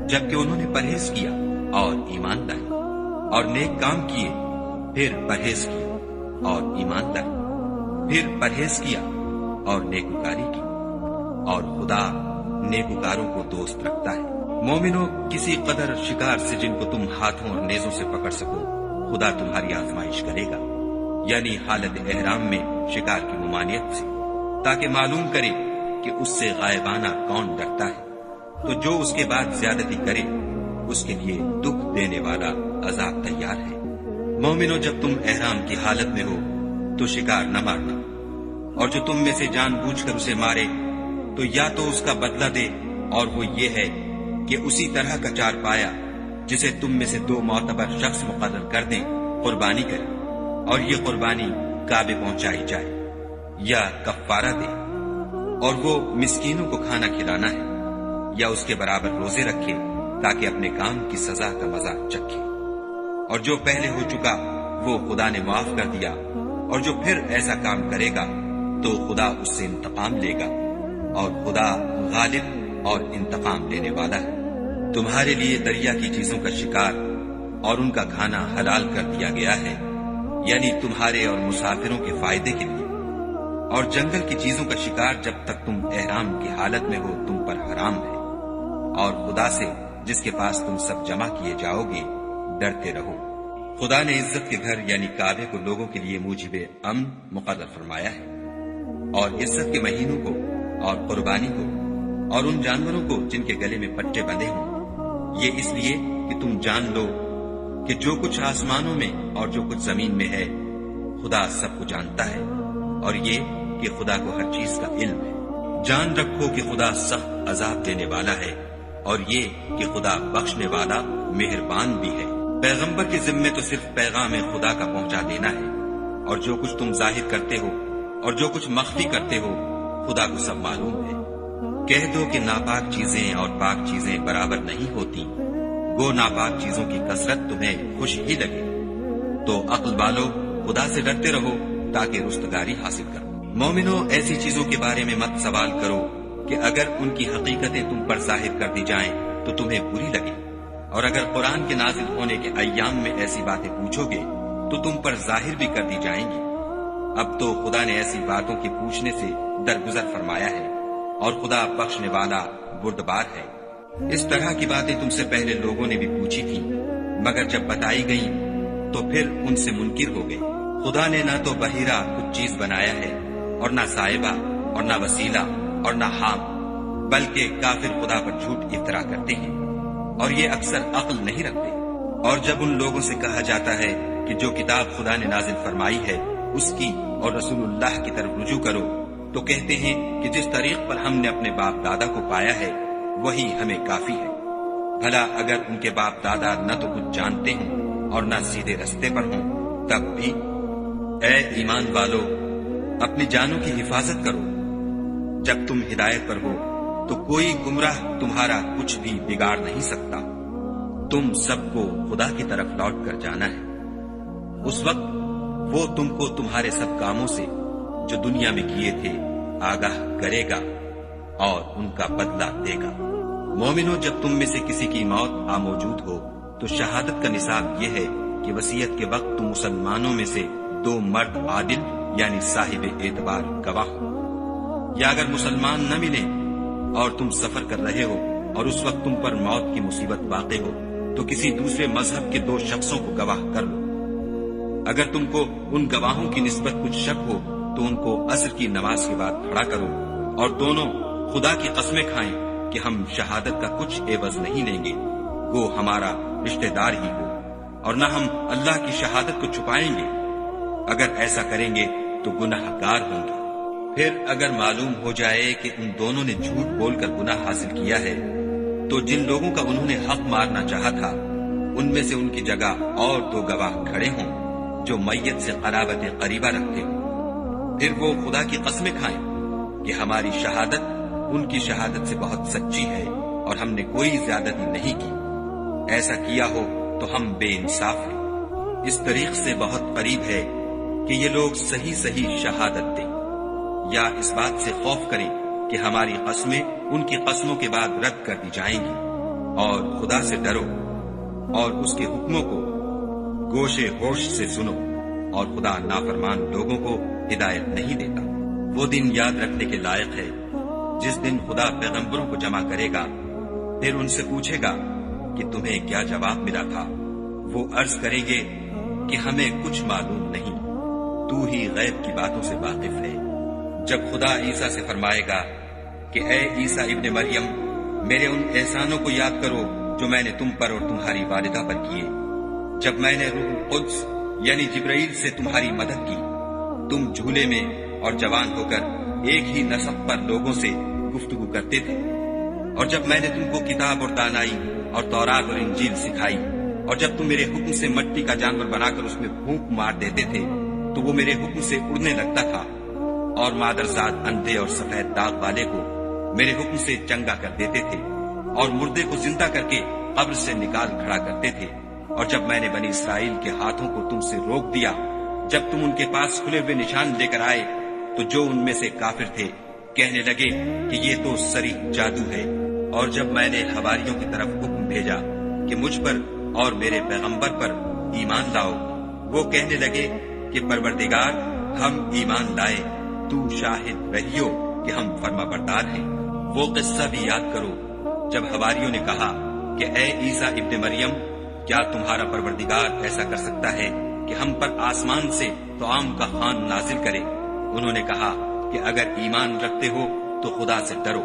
جبکہ انہوں نے پرہیز کیا اور ایمان لائے اور نیک کام کیے، پھر پرہیز کیا اور ایمان لائے، پھر پرہیز کیا اور نیکوکاری کی، اور خدا نیکوکاروں کو دوست رکھتا ہے۔ مومنوں، کسی قدر شکار سے جن کو تم ہاتھوں اور نیزوں سے پکڑ سکو خدا تمہاری آزمائش کرے گا، یعنی حالت احرام میں شکار کی ممانعت سے، تاکہ معلوم کرے کہ اس سے غائبانہ کون ڈرتا ہے۔ تو جو اس کے بعد زیادتی کرے اس کے لیے دکھ دینے والا عذاب تیار ہے۔ مومنوں، جب تم احرام کی حالت میں ہو تو شکار نہ مارنا، اور جو تم میں سے جان بوجھ کر اسے مارے تو یا تو اس کا بدلہ دے، اور وہ یہ ہے کہ اسی طرح کا چار پایا جسے تم میں سے 2 معتبر شخص مقرر کر دیں قربانی کرے، اور یہ قربانی کعبے پہنچائی جائے، یا کفارہ دے، اور وہ مسکینوں کو کھانا کھلانا ہے، یا اس کے برابر روزے رکھے تاکہ اپنے کام کی سزا کا مزہ چکھے۔ اور جو پہلے ہو چکا وہ خدا نے معاف کر دیا، اور جو پھر ایسا کام کرے گا تو خدا اس سے انتقام لے گا، اور خدا غالب اور انتقام لینے والا ہے۔ تمہارے لیے دریا کی چیزوں کا شکار اور ان کا کھانا حلال کر دیا گیا ہے، یعنی تمہارے اور مسافروں کے فائدے کے لیے، اور جنگل کی چیزوں کا شکار جب تک تم احرام کی حالت میں ہو تم پر حرام ہے، اور خدا سے جس کے پاس تم سب جمع کیے جاؤ گے ڈرتے رہو۔ خدا نے عزت کے گھر یعنی کعبے کو لوگوں کے لیے موجب امن مقرر فرمایا ہے، اور عزت کے مہینوں کو اور قربانی کو اور ان جانوروں کو جن کے گلے میں پٹے بندھے ہوں، یہ اس لیے کہ تم جان لو کہ جو کچھ آسمانوں میں اور جو کچھ زمین میں ہے خدا سب کو جانتا ہے، اور یہ کہ خدا کو ہر چیز کا علم ہے۔ جان رکھو کہ خدا سخت عذاب دینے والا ہے، اور یہ کہ خدا بخشنے والا مہربان بھی ہے۔ پیغمبر کے ذمے تو صرف پیغام خدا کا پہنچا دینا ہے، اور جو کچھ تم ظاہر کرتے ہو اور جو کچھ مخفی کرتے ہو خدا کو سب معلوم ہے۔ کہہ دو کہ ناپاک چیزیں اور پاک چیزیں برابر نہیں ہوتی، گو ناپاک چیزوں کی کثرت تمہیں خوش ہی لگے، تو عقل والو خدا سے ڈرتے رہو تاکہ رستگاری حاصل کرو۔ مومنو، ایسی چیزوں کے بارے میں مت سوال کرو کہ اگر ان کی حقیقتیں تم پر ظاہر کر دی جائیں تو تمہیں بری لگے، اور اگر قرآن کے نازل ہونے کے ایام میں ایسی باتیں پوچھو گے تو تم پر ظاہر بھی کر دی جائیں گی۔ اب تو خدا نے ایسی باتوں کے پوچھنے سے درگزر فرمایا ہے، اور خدا بخشنے والا بردبار ہے۔ اس طرح کی باتیں تم سے پہلے لوگوں نے بھی پوچھی تھی، مگر جب بتائی گئیں تو پھر ان سے منکر ہو گئے۔ خدا نے نہ تو بحیرہ کچھ چیز بنایا ہے، اور نہ صاحبہ، اور نہ وسیلہ، اور نہ حام، بلکہ کافر خدا پر جھوٹ افطرا کرتے ہیں، اور یہ اکثر عقل نہیں رکھتے۔ اور جب ان لوگوں سے کہا جاتا ہے کہ جو کتاب خدا نے نازل فرمائی ہے اس کی اور رسول اللہ کی طرف رجوع کرو، تو کہتے ہیں کہ جس طریق پر ہم نے اپنے باپ دادا کو پایا ہے وہی ہمیں کافی ہے۔ بھلا اگر ان کے باپ دادا نہ تو کچھ جانتے ہوں اور نہ سیدھے رستے پر ہوں تب بھی؟ اے ایمان والو، اپنی جانوں کی حفاظت کرو۔ جب تم ہدایت پر ہو تو کوئی گمراہ تمہارا کچھ بھی بگاڑ نہیں سکتا۔ تم سب کو خدا کی طرف لوٹ کر جانا ہے، اس وقت وہ تم کو تمہارے سب کاموں سے جو دنیا میں کیے تھے آگاہ کرے گا اور ان کا بدلہ دے گا۔ مومنو، جب تم میں سے کسی کی موت آ موجود ہو تو شہادت کا نصاب یہ ہے کہ وصیت کے وقت تم مسلمانوں میں سے 2 مرد عادل یعنی صاحب اعتبار گواہ ہو، یا اگر مسلمان نہ ملے اور تم سفر کر رہے ہو اور اس وقت تم پر موت کی مصیبت واقع ہو تو کسی دوسرے مذہب کے 2 شخصوں کو گواہ کر لو۔ اگر تم کو ان گواہوں کی نسبت کچھ شک ہو تو ان کو عصر کی نماز کے بعد کھڑا کرو، اور دونوں خدا کی قسمیں کھائیں کہ ہم شہادت کا کچھ عوض نہیں لیں گے، گو ہمارا رشتہ دار ہی ہو، اور نہ ہم اللہ کی شہادت کو چھپائیں گے۔ اگر ایسا کریں گے تو گناہ گار ہوں گے۔ پھر اگر معلوم ہو جائے کہ ان دونوں نے جھوٹ بول کر گناہ حاصل کیا ہے تو جن لوگوں کا انہوں نے حق مارنا چاہا تھا ان میں سے ان کی جگہ اور 2 گواہ کھڑے ہوں جو میت سے قرابت قریبہ رکھتے ہوں، پھر وہ خدا کی قسمیں کھائیں کہ ہماری شہادت ان کی شہادت سے بہت سچی ہے اور ہم نے کوئی زیادتی نہیں کی۔ ایسا کیا ہو تو ہم بے انصاف ہیں۔ اس طریق سے بہت قریب ہے کہ یہ لوگ صحیح صحیح شہادت دیں، یا اس بات سے خوف کریں کہ ہماری قسمیں ان کی قسموں کے بعد رد کر دی جائیں گی۔ اور خدا سے ڈرو اور اس کے حکموں کو گوشے ہوش سے سنو، اور خدا نافرمان لوگوں کو ہدایت نہیں دیتا۔ وہ دن یاد رکھنے کے لائق ہے جس دن خدا پیغمبروں کو جمع کرے گا، پھر ان سے پوچھے گا کہ تمہیں کیا جواب ملا تھا۔ وہ عرض کریں گے کہ ہمیں کچھ معلوم نہیں، تو ہی غیب کی باتوں سے واقف ہے۔ جب خدا عیسیٰ سے فرمائے گا کہ اے عیسیٰ ابن مریم، میرے ان احسانوں کو یاد کرو جو میں نے تم پر اور تمہاری والدہ پر کیے، جب میں نے روح القدس یعنی جبرائیل سے تمہاری مدد کی، تم جھولے میں اور جوان ہو کر ایک ہی نسب پر لوگوں سے گفتگو کرتے تھے، اور جب میں نے تم کو کتاب اور دانائی اور تورات اور انجیل سکھائی، اور جب تم میرے حکم سے مٹی کا جانور بنا کر اس میں پھونک مار دیتے تھے تو وہ میرے حکم سے اڑنے لگتا تھا، اور مادرزاد اندھے اور سفید داغ والے کو میرے حکم سے چنگا کر دیتے تھے، اور مردے کو زندہ کر کے قبر سے نکال کھڑا کرتے تھے، اور جب میں نے بنی اسرائیل کے ہاتھوں کو تم سے روک دیا، جب تم ان کے پاس کھلے ہوئے نشان لے کر آئے، تو جو ان میں سے کافر تھے کہنے لگے کہ یہ تو صریح جادو ہے، اور جب میں نے حواریوں کی طرف حکم بھیجا کہ مجھ پر اور میرے پیغمبر پر ایمان لاؤ، وہ کہنے لگے کہ پروردگار ہم ایمان لائے، تو شاہد رہیو کہ ہم فرما بردار ہیں۔ وہ قصہ بھی یاد کرو جب حواریوں نے کہا کہ اے عیسیٰ ابن مریم، کیا تمہارا پروردگار ایسا کر سکتا ہے کہ ہم پر آسمان سے طعام کا خوان نازل کرے؟ انہوں نے کہا کہ اگر ایمان رکھتے ہو تو خدا سے ڈرو۔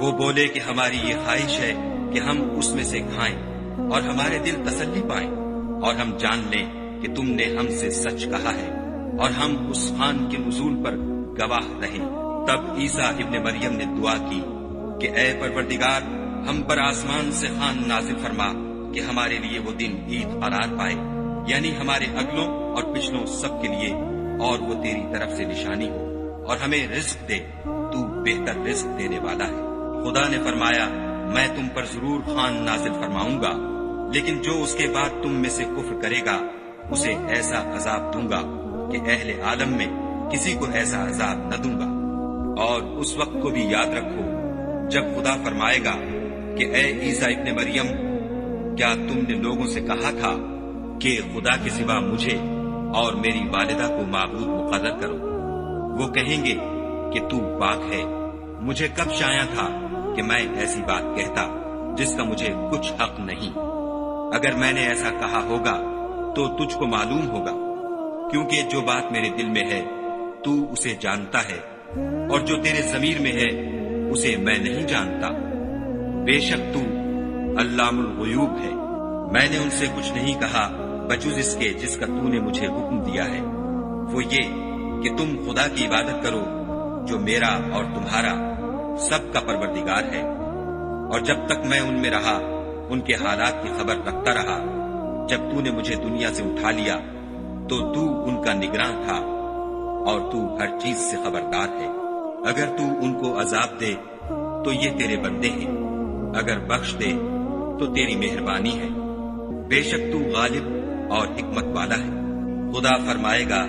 وہ بولے کہ ہماری یہ خواہش ہے کہ ہم اس میں سے کھائیں اور ہمارے دل تسلی پائیں، اور ہم جان لیں کہ تم نے ہم سے سچ کہا ہے، اور ہم اس خوان کے نزول پر گواہ رہیں۔ تب عیسیٰ ابن مریم نے دعا کی کہ اے پروردگار، ہم پر آسمان سے خوان نازل فرما کہ ہمارے لیے وہ دن عید قرار پائے، یعنی ہمارے اگلوں اور پچھلوں سب کے لیے، اور وہ تیری طرف سے نشانی ہو، اور ہمیں رزق دے، تو بہتر رزق دینے والا ہے۔ خدا نے فرمایا، میں تم پر ضرور خوان نازل فرماؤں گا، لیکن جو اس کے بعد تم میں سے کفر کرے گا اسے ایسا عذاب دوں گا کہ اہل عالم میں کسی کو ایسا عذاب نہ دوں گا۔ اور اس وقت کو بھی یاد رکھو جب خدا فرمائے گا کہ اے عیسیٰ ابن مریم، کیا تم نے لوگوں سے کہا تھا کہ خدا کے سوا مجھے اور میری والدہ کو معبود مقرر کرو؟ وہ کہیں گے کہ تو پاک ہے، مجھے کب شایع تھا کہ میں ایسی بات کہتا جس کا مجھے کچھ حق نہیں۔ اگر میں نے ایسا کہا ہوگا تو تجھ کو معلوم ہوگا، کیونکہ جو بات میرے دل میں ہے تو اسے جانتا ہے، اور جو تیرے ضمیر میں ہے اسے میں نہیں جانتا۔ بے شک تو علام الغیوب ہے۔ میں نے ان سے کچھ نہیں کہا بجز اس کے جس کا تو نے مجھے حکم دیا ہے، وہ یہ کہ تم خدا کی عبادت کرو جو میرا اور تمہارا سب کا پروردگار ہے، اور جب تک میں ان میں رہا ان کے حالات کی خبر رکھتا رہا۔ جب تو نے مجھے دنیا سے اٹھا لیا تو تو ان کا نگراں تھا، اور تو ہر چیز سے خبردار ہے۔ اگر تو ان کو عذاب دے تو یہ تیرے بندے ہیں، اگر بخش دے تو تیری مہربانی ہے، بے شک تو غالب اور حکمت والا ہے۔ خدا فرمائے گا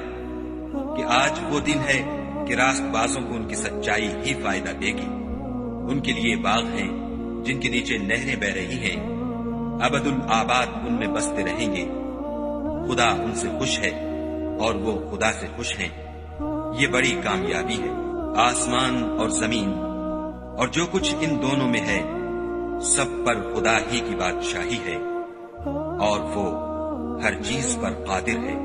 کہ آج وہ دن ہے کہ راست بازوں کو ان کی سچائی ہی فائدہ دے گی۔ ان کے لیے باغ ہیں جن کے نیچے نہریں بہ رہی ہیں، ابد الآباد ان میں بستے رہیں گے۔ خدا ان سے خوش ہے اور وہ خدا سے خوش ہیں۔ یہ بڑی کامیابی ہے۔ آسمان اور زمین اور جو کچھ ان دونوں میں ہے سب پر خدا ہی کی بادشاہی ہے، اور وہ ہر چیز پر قادر ہے۔